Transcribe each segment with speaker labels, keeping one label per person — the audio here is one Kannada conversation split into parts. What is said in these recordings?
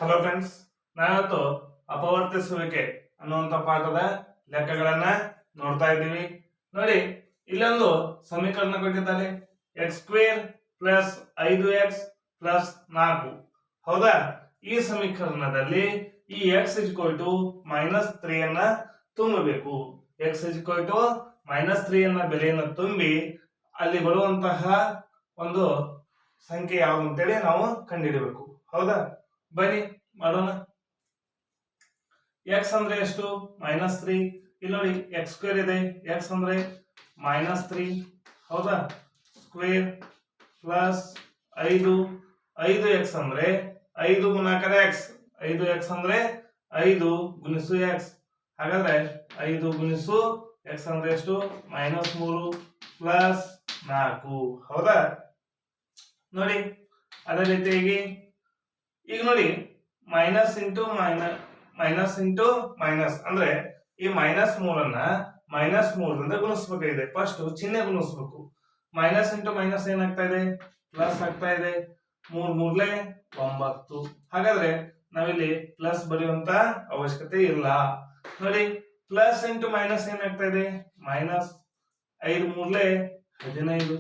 Speaker 1: ಹಲೋ ಫ್ರೆಂಡ್ಸ್, ನಾವಿವತ್ತು ಅಪವರ್ತಿಸುವಿಕೆ ಅನ್ನುವಂತ ಪಾಠದ ಲೆಕ್ಕಗಳನ್ನ ನೋಡ್ತಾ ಇದ್ದೀವಿ. ನೋಡಿ, ಇಲ್ಲೊಂದು ಸಮೀಕರಣ ಕೊಟ್ಟಿದ್ದಾರೆ, X square plus 5x plus 4. ಹೌದಾ? ಈ ಸಮೀಕರಣದಲ್ಲಿ ಈ x -3 ಅನ್ನ ತುಂಬಬೇಕು. x -3 ಅನ್ನ ಬೆಲೆಯನ್ನು ತುಂಬಿ ಅಲ್ಲಿ ಬರುವಂತಹ ಒಂದು ಸಂಖ್ಯೆ ಯಾವುದು ಅಂತೇಳಿ ನಾವು ಕಂಡುಹಿಡಬೇಕು. ಹೌದಾ? ಬನ್ನಿ ಮಾಡೋಣ. x ಅಂದ್ರೆ ಎಷ್ಟು? -3. ಇಲ್ಲಿ ನೋಡಿ, ಎಕ್ಸ್ ಸ್ಕ್ವೇರ್ ಇದೆ, x ಅಂದ್ರೆ -3. ಹೌದಾ? ಸ್ಕ್ವೇರ್ ಪ್ಲಸ್ 5x ಅಂದ್ರೆ 5 ಗುಣಾಕಾರ x. 5x ಅಂದ್ರೆ 5 ಗುಣಿಸು x. ಹಾಗಾದ್ರೆ 5 ಗುಣಿಸು x ಅಂದ್ರೆ ಎಷ್ಟು? -3 ಪ್ಲಸ್ 4. ಹೌದಾ? ನೋಡಿ, ಅದೇ ರೀತಿಯಾಗಿ ಈಗ ನೋಡಿ, ಮೈನಸ್ ಇಂಟು ಮೈನಸ್ ಅಂದ್ರೆ ಈ -3 -3ರಿಂದ ಗುಣಿಸಬೇಕಾಗಿದೆ. ಫಸ್ಟ್ ಚಿಹ್ನೆ ಗುಣಿಸಬೇಕು. ಮೈನಸ್ ಇಂಟು ಮೈನಸ್ ಏನಾಗ್ತಾ ಇದೆ? ಪ್ಲಸ್ ಆಗ್ತಾ ಇದೆ. 3 3 9. ಹಾಗಾದ್ರೆ ನಾವಿಲ್ಲಿ ಪ್ಲಸ್ ಬರೆಯುವಂತ ಅವಶ್ಯಕತೆ ಇಲ್ಲ. ನೋಡಿ, ಪ್ಲಸ್ ಇಂಟು ಮೈನಸ್ ಏನಾಗ್ತಾ ಇದೆ? ಮೈನಸ್. 5 3 15.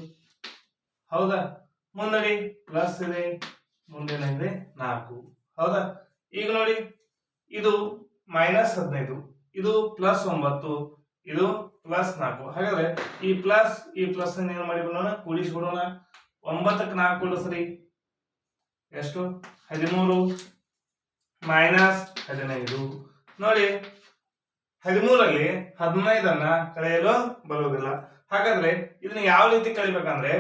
Speaker 1: ಹೌದಾ? ಮುಂದೆ ಪ್ಲಸ್ ಇದೆ, ಮುಂದಿನ ಇದೆ 4. ಹೌದಾ? ಈಗ ನೋಡಿ, ಇದು -15, ಇದು +9, ಇದು +4. ಹಾಗಾದ್ರೆ ಈ ಪ್ಲಸ್ ಏನ್ ಮಾಡಿಬಿಡೋಣ? ಕೂಡಿಸಿಬಿಡೋಣ. 9ಕ್ಕೆ 4 ಕೂಡಿಸ್ರಿ ಎಷ್ಟು? 13 -15. ನೋಡಿ, 13ರಲ್ಲಿ 15 ಕಳೆಯಲು ಬರುವುದಿಲ್ಲ. ಹಾಗಾದ್ರೆ ಇದನ್ನ ಯಾವ ರೀತಿ ಕಳಿಬೇಕಂದ್ರೆ,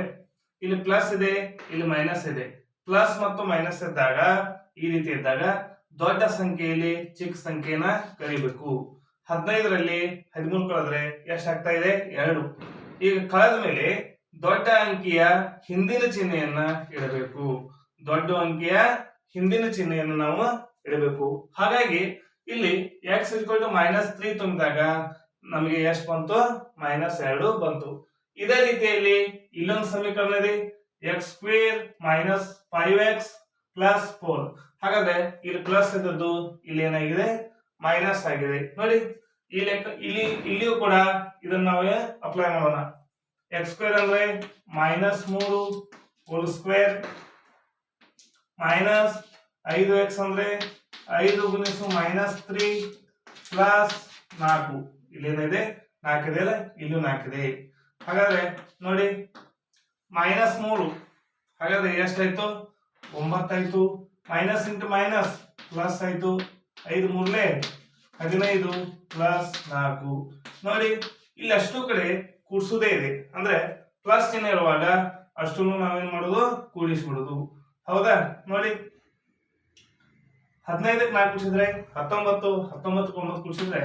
Speaker 1: ಇಲ್ಲಿ ಪ್ಲಸ್ ಇದೆ, ಇಲ್ಲಿ ಮೈನಸ್ ಇದೆ. ಪ್ಲಸ್ ಮತ್ತು ಮೈನಸ್ ಇದ್ದಾಗ, ಈ ರೀತಿ ಇದ್ದಾಗ ದೊಡ್ಡ ಸಂಖ್ಯೆಯಲ್ಲಿ ಚಿಕ್ಕ ಸಂಖ್ಯೆನ ಕಳಿಬೇಕು. 15ರಲ್ಲಿ 13 ಕಳೆದ್ರೆ ಎಷ್ಟಾಗ್ತಾ ಇದೆ? 2. ಈಗ ಕಳೆದ ಮೇಲೆ ದೊಡ್ಡ ಅಂಕಿಯ ಹಿಂದಿನ ಚಿಹ್ನೆಯನ್ನ ಇಡಬೇಕು. ದೊಡ್ಡ ಅಂಕಿಯ ಹಿಂದಿನ ಚಿಹ್ನೆಯನ್ನು ನಾವು ಇಡಬೇಕು. ಹಾಗಾಗಿ ಇಲ್ಲಿ x -3 ತುಂಬಿದಾಗ ನಮಗೆ ಎಷ್ಟು ಬಂತು? -2 ಬಂತು. ಇದೇ ರೀತಿಯಲ್ಲಿ ಇಲ್ಲೊಂದು ಸಮೀಕರಣ ಇದೆ, x ಸ್ಕ್ವೇರ್ -5x ಪ್ಲಸ್ 4. ಹಾಗಾದ್ರೆ ಇಲ್ಲಿ ಪ್ಲಸ್ ಇದ್ದದ್ದು ಇಲ್ಲಿ ಏನಾಗಿದೆ? ಮೈನಸ್ ಆಗಿದೆ. ನೋಡಿ, ಈ ಲೆಕ್ಕ ಇಲ್ಲಿಯೂ ಕೂಡ ಇದನ್ನ ನಾವು ಅಪ್ಲೈ ಮಾಡೋಣ. ಎಕ್ಸ್ ಸ್ಕ್ವೇರ್ ಅಂದ್ರೆ -3 ಹೋಲ್ ಸ್ಕ್ವೇರ್ ಮೈನಸ್ 5x ಅಂದ್ರೆ 5 ಗುಣಿಸು -3 ಪ್ಲಸ್ 4. ಇಲ್ಲೇನಿದೆ? 4 ಇದೆ ಅಲ್ಲ, ಇಲ್ಲೂ 4 ಇದೆ. ಹಾಗಾದ್ರೆ ನೋಡಿ, -3 ಹಾಗಾದ್ರೆ ಎಷ್ಟಾಯ್ತು? 9 ಆಯ್ತು. ಮೈನಸ್ ಇಂಟು ಮೈನಸ್ ಪ್ಲಸ್ ಆಯ್ತು. 5 3 15 ಪ್ಲಸ್ 4. ನೋಡಿ, ಇಲ್ಲಿ ಅಷ್ಟು ಕಡೆ ಕೂಡಿಸುವುದೇ ಇದೆ. ಅಂದ್ರೆ ಪ್ಲಸ್ ಚಿಹ್ನೆ ಇರುವಾಗ ಅಷ್ಟನ್ನು ನಾವೇನ್ ಮಾಡೋದು? ಕೂಡಿಸ್ಬಿಡುದು. ಹೌದಾ? ನೋಡಿ, 15ಕ್ಕೆ 4 ಕೂಡಿಸಿದ್ರೆ 19, 19ಕ್ಕೆ 9 ಕೂಡಿಸಿದ್ರೆ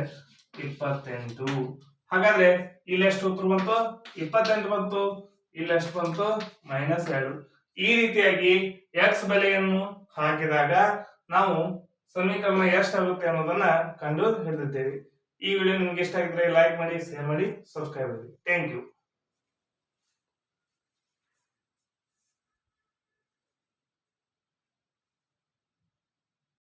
Speaker 1: 28. ಹಾಗಾದ್ರೆ ಇಲ್ಲಿ ಎಷ್ಟು ಉತ್ತರ ಬಂತು? 28 ಬಂತು. ಇಲ್ಲಿ ಎಷ್ಟು ಬಂತು? -2. ಈ ರೀತಿಯಾಗಿ x ಬೆಲೆಯನ್ನು ಹಾಕಿದಾಗ ನಾವು ಸಮೀಕರಣ ಎಷ್ಟಾಗುತ್ತೆ ಅನ್ನೋದನ್ನ ಕಂಡು ಹಿಡಿದಿದ್ದೇವೆ. ಈ ವಿಡಿಯೋ ನಿಮ್ಗೆ ಇಷ್ಟ ಆಗಿದ್ರೆ ಲೈಕ್ ಮಾಡಿ, ಶೇರ್ ಮಾಡಿ, ಸಬ್ಸ್ಕ್ರೈಬ್ ಮಾಡಿ. Thank you.